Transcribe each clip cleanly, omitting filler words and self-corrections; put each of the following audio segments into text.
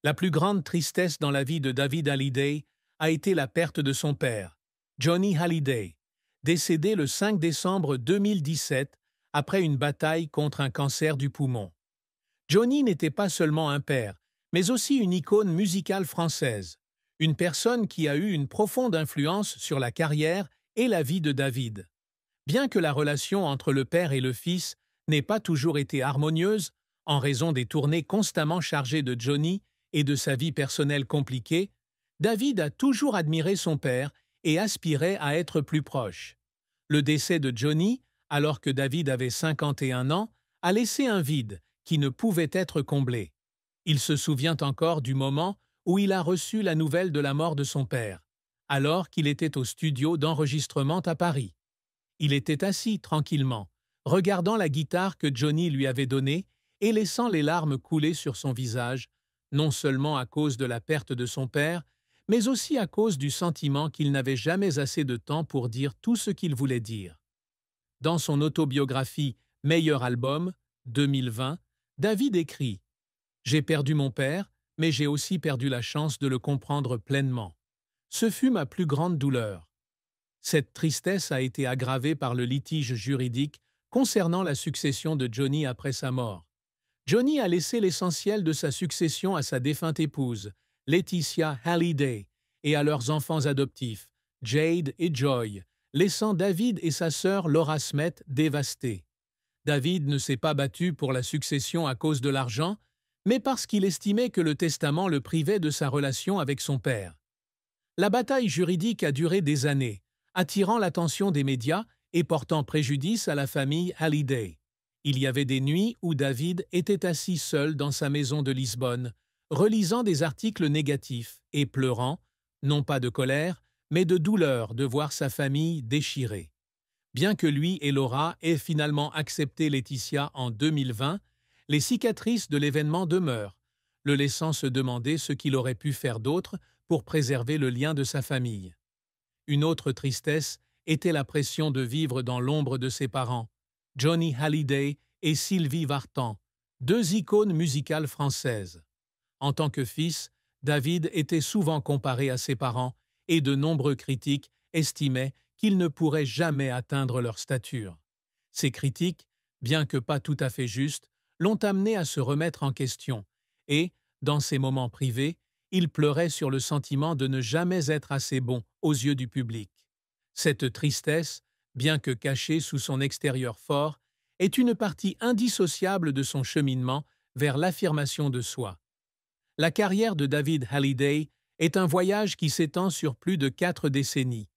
La plus grande tristesse dans la vie de David Hallyday a été la perte de son père, Johnny Hallyday, décédé le 5 décembre 2017 après une bataille contre un cancer du poumon. Johnny n'était pas seulement un père, mais aussi une icône musicale française, une personne qui a eu une profonde influence sur la carrière et la vie de David. Bien que la relation entre le père et le fils n'ait pas toujours été harmonieuse, en raison des tournées constamment chargées de Johnny et de sa vie personnelle compliquée, David a toujours admiré son père et aspirait à être plus proche. Le décès de Johnny, alors que David avait 51 ans, a laissé un vide qui ne pouvait être comblé. Il se souvient encore du moment où il a reçu la nouvelle de la mort de son père, alors qu'il était au studio d'enregistrement à Paris. Il était assis tranquillement, regardant la guitare que Johnny lui avait donnée et laissant les larmes couler sur son visage, non seulement à cause de la perte de son père, mais aussi à cause du sentiment qu'il n'avait jamais assez de temps pour dire tout ce qu'il voulait dire. Dans son autobiographie Meilleur album, 2020, David écrit « J'ai perdu mon père, mais j'ai aussi perdu la chance de le comprendre pleinement. Ce fut ma plus grande douleur. » Cette tristesse a été aggravée par le litige juridique concernant la succession de Johnny après sa mort. Johnny a laissé l'essentiel de sa succession à sa défunte épouse, Laetitia Hallyday, et à leurs enfants adoptifs, Jade et Joy, laissant David et sa sœur Laura Smith dévastés. David ne s'est pas battu pour la succession à cause de l'argent, mais parce qu'il estimait que le testament le privait de sa relation avec son père. La bataille juridique a duré des années, attirant l'attention des médias et portant préjudice à la famille Hallyday. Il y avait des nuits où David était assis seul dans sa maison de Lisbonne, relisant des articles négatifs et pleurant, non pas de colère, mais de douleur de voir sa famille déchirée. Bien que lui et Laura aient finalement accepté Laetitia en 2020, les cicatrices de l'événement demeurent, le laissant se demander ce qu'il aurait pu faire d'autre pour préserver le lien de sa famille. Une autre tristesse était la pression de vivre dans l'ombre de ses parents, Johnny Hallyday et Sylvie Vartan, deux icônes musicales françaises. En tant que fils, David était souvent comparé à ses parents et de nombreux critiques estimaient qu'il ne pourrait jamais atteindre leur stature. Ces critiques, bien que pas tout à fait justes, l'ont amené à se remettre en question et, dans ses moments privés, il pleurait sur le sentiment de ne jamais être assez bon aux yeux du public. Cette tristesse, bien que cachée sous son extérieur fort, est une partie indissociable de son cheminement vers l'affirmation de soi. La carrière de David Hallyday est un voyage qui s'étend sur plus de 4 décennies.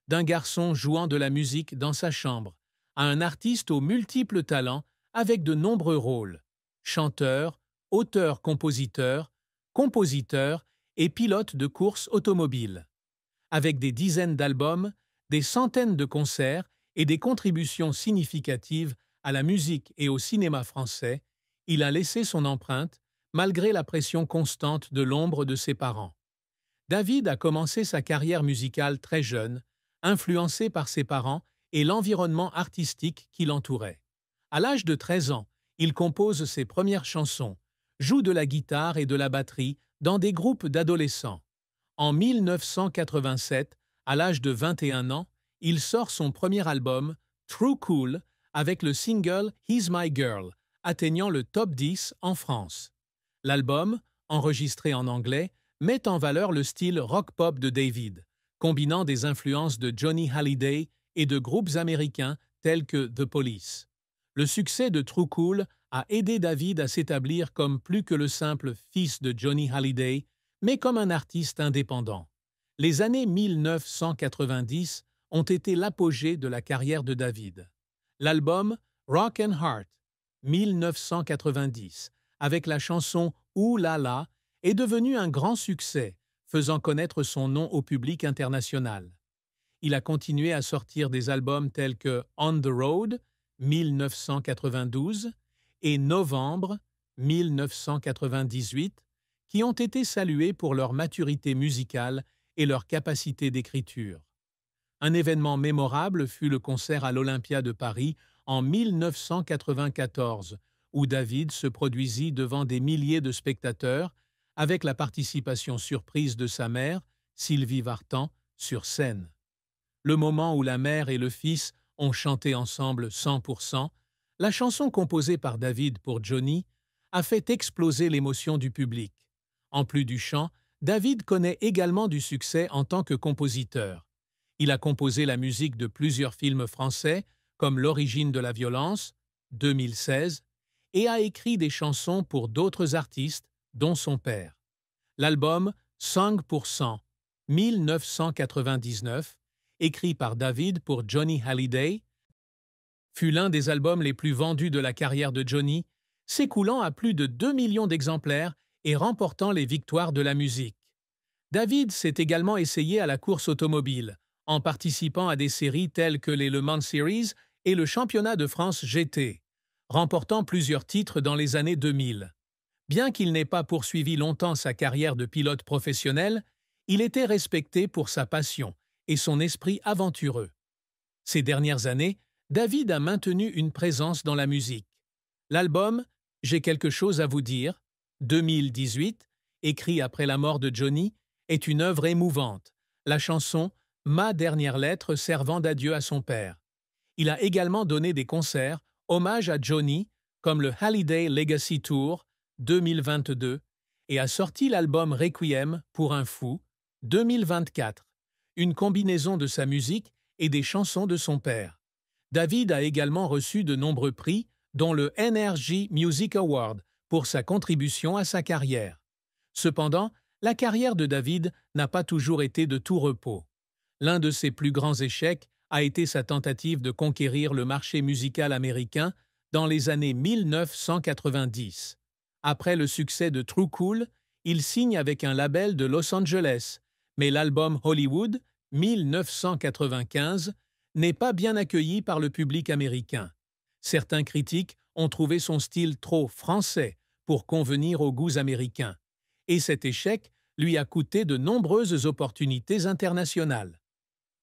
D'un garçon jouant de la musique dans sa chambre, à un artiste aux multiples talents avec de nombreux rôles, chanteur, auteur-compositeur, compositeur et pilote de courses automobiles. Avec des dizaines d'albums, des centaines de concerts et des contributions significatives à la musique et au cinéma français, il a laissé son empreinte malgré la pression constante de l'ombre de ses parents. David a commencé sa carrière musicale très jeune, influencé par ses parents et l'environnement artistique qui l'entourait. À l'âge de 13 ans, il compose ses premières chansons, joue de la guitare et de la batterie dans des groupes d'adolescents. En 1987, à l'âge de 21 ans, il sort son premier album, True Cool, avec le single He's My Girl, atteignant le top 10 en France. L'album, enregistré en anglais, met en valeur le style rock-pop de David, combinant des influences de Johnny Hallyday et de groupes américains tels que The Police. Le succès de True Cool a aidé David à s'établir comme plus que le simple fils de Johnny Hallyday, mais comme un artiste indépendant. Les années 1990 ont été l'apogée de la carrière de David. L'album Rock and Heart, 1990, avec la chanson Ouh là là, est devenu un grand succès, faisant connaître son nom au public international. Il a continué à sortir des albums tels que On the Road, 1992, et Novembre, 1998, qui ont été salués pour leur maturité musicale et leur capacité d'écriture. Un événement mémorable fut le concert à l'Olympia de Paris en 1994, où David se produisit devant des milliers de spectateurs avec la participation surprise de sa mère, Sylvie Vartan, sur scène. Le moment où la mère et le fils ont chanté ensemble 100%, la chanson composée par David pour Johnny a fait exploser l'émotion du public. En plus du chant, David connaît également du succès en tant que compositeur. Il a composé la musique de plusieurs films français, comme L'origine de la violence, 2016, et a écrit des chansons pour d'autres artistes, dont son père. L'album Song pour 100, 1999, écrit par David pour Johnny Hallyday, fut l'un des albums les plus vendus de la carrière de Johnny, s'écoulant à plus de 2 millions d'exemplaires et remportant les victoires de la musique. David s'est également essayé à la course automobile, en participant à des séries telles que les Le Mans Series et le Championnat de France GT, remportant plusieurs titres dans les années 2000. Bien qu'il n'ait pas poursuivi longtemps sa carrière de pilote professionnel, il était respecté pour sa passion et son esprit aventureux. Ces dernières années, David a maintenu une présence dans la musique. L'album « J'ai quelque chose à vous dire » 2018, écrit après la mort de Johnny, est une œuvre émouvante, la chanson « Ma dernière lettre » servant d'adieu à son père. Il a également donné des concerts, hommage à Johnny, comme le Hallyday Legacy Tour 2022, et a sorti l'album Requiem pour un fou 2024, une combinaison de sa musique et des chansons de son père. David a également reçu de nombreux prix, dont le NRJ Music Award, pour sa contribution à sa carrière. Cependant, la carrière de David n'a pas toujours été de tout repos. L'un de ses plus grands échecs a été sa tentative de conquérir le marché musical américain dans les années 1990. Après le succès de True Cool, il signe avec un label de Los Angeles, mais l'album Hollywood, 1995, n'est pas bien accueilli par le public américain. Certains critiques ont trouvé son style trop français pour convenir aux goûts américains, et cet échec lui a coûté de nombreuses opportunités internationales.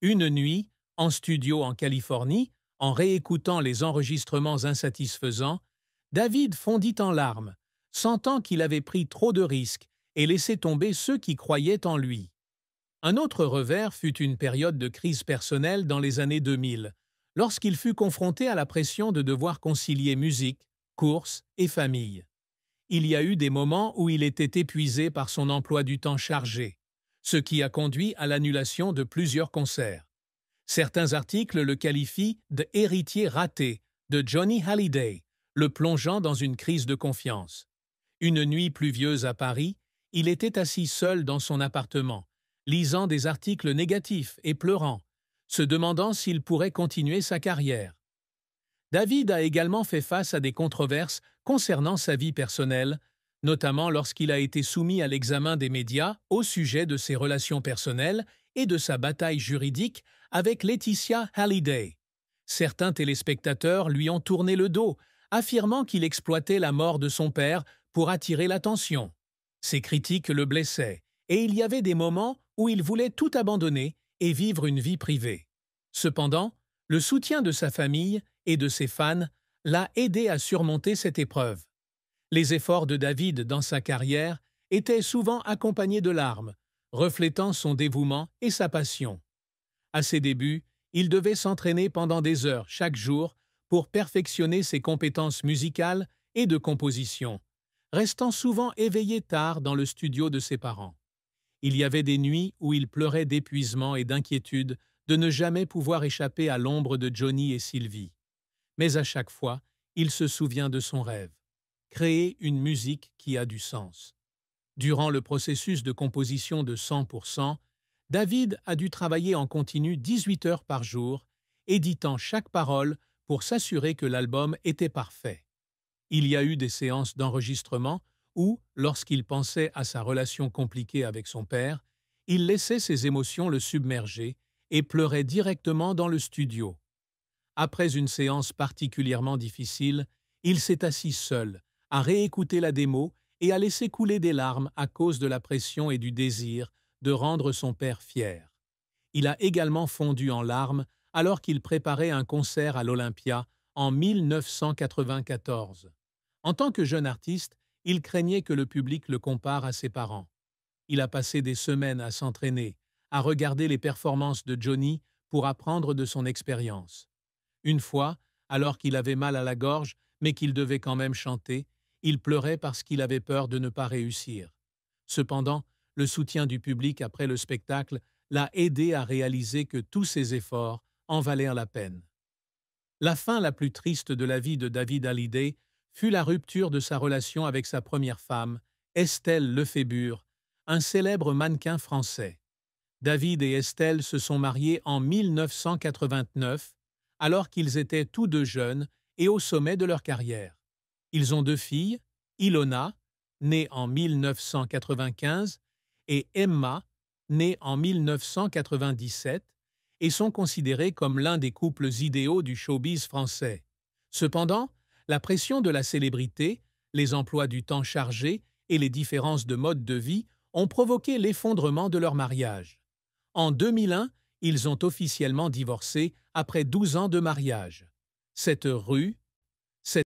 Une nuit, en studio en Californie, en réécoutant les enregistrements insatisfaisants, David fondit en larmes, sentant qu'il avait pris trop de risques et laissé tomber ceux qui croyaient en lui. Un autre revers fut une période de crise personnelle dans les années 2000, lorsqu'il fut confronté à la pression de devoir concilier musique, course et famille. Il y a eu des moments où il était épuisé par son emploi du temps chargé, ce qui a conduit à l'annulation de plusieurs concerts. Certains articles le qualifient de « héritier raté » de Johnny Hallyday, le plongeant dans une crise de confiance. Une nuit pluvieuse à Paris, il était assis seul dans son appartement, lisant des articles négatifs et pleurant, se demandant s'il pourrait continuer sa carrière. David a également fait face à des controverses concernant sa vie personnelle, notamment lorsqu'il a été soumis à l'examen des médias au sujet de ses relations personnelles et de sa bataille juridique avec Laetitia Hallyday. Certains téléspectateurs lui ont tourné le dos, affirmant qu'il exploitait la mort de son père pour attirer l'attention. Ces critiques le blessaient, et il y avait des moments où il voulait tout abandonner et vivre une vie privée. Cependant, le soutien de sa famille et de ses fans l'a aidé à surmonter cette épreuve. Les efforts de David dans sa carrière étaient souvent accompagnés de larmes, reflétant son dévouement et sa passion. À ses débuts, il devait s'entraîner pendant des heures chaque jour pour perfectionner ses compétences musicales et de composition, restant souvent éveillé tard dans le studio de ses parents. Il y avait des nuits où il pleurait d'épuisement et d'inquiétude de ne jamais pouvoir échapper à l'ombre de Johnny et Sylvie. Mais à chaque fois, il se souvient de son rêve, créer une musique qui a du sens. Durant le processus de composition de 100%, David a dû travailler en continu 18 heures par jour, éditant chaque parole pour s'assurer que l'album était parfait. Il y a eu des séances d'enregistrement où, lorsqu'il pensait à sa relation compliquée avec son père, il laissait ses émotions le submerger et pleurait directement dans le studio. Après une séance particulièrement difficile, il s'est assis seul, à réécouter la démo et à laisser couler des larmes à cause de la pression et du désir de rendre son père fier. Il a également fondu en larmes alors qu'il préparait un concert à l'Olympia en 1994. En tant que jeune artiste, il craignait que le public le compare à ses parents. Il a passé des semaines à s'entraîner, à regarder les performances de Johnny pour apprendre de son expérience. Une fois, alors qu'il avait mal à la gorge, mais qu'il devait quand même chanter, il pleurait parce qu'il avait peur de ne pas réussir. Cependant, le soutien du public après le spectacle l'a aidé à réaliser que tous ses efforts en valèrent la peine. La fin la plus triste de la vie de David Hallyday fut la rupture de sa relation avec sa première femme, Estelle Lefébure, un célèbre mannequin français. David et Estelle se sont mariés en 1989, alors qu'ils étaient tous deux jeunes et au sommet de leur carrière. Ils ont deux filles, Ilona, née en 1995, et Emma, née en 1997, et sont considérés comme l'un des couples idéaux du showbiz français. Cependant, la pression de la célébrité, les emplois du temps chargés et les différences de mode de vie ont provoqué l'effondrement de leur mariage. En 2001, ils ont officiellement divorcé après 12 ans de mariage. Cette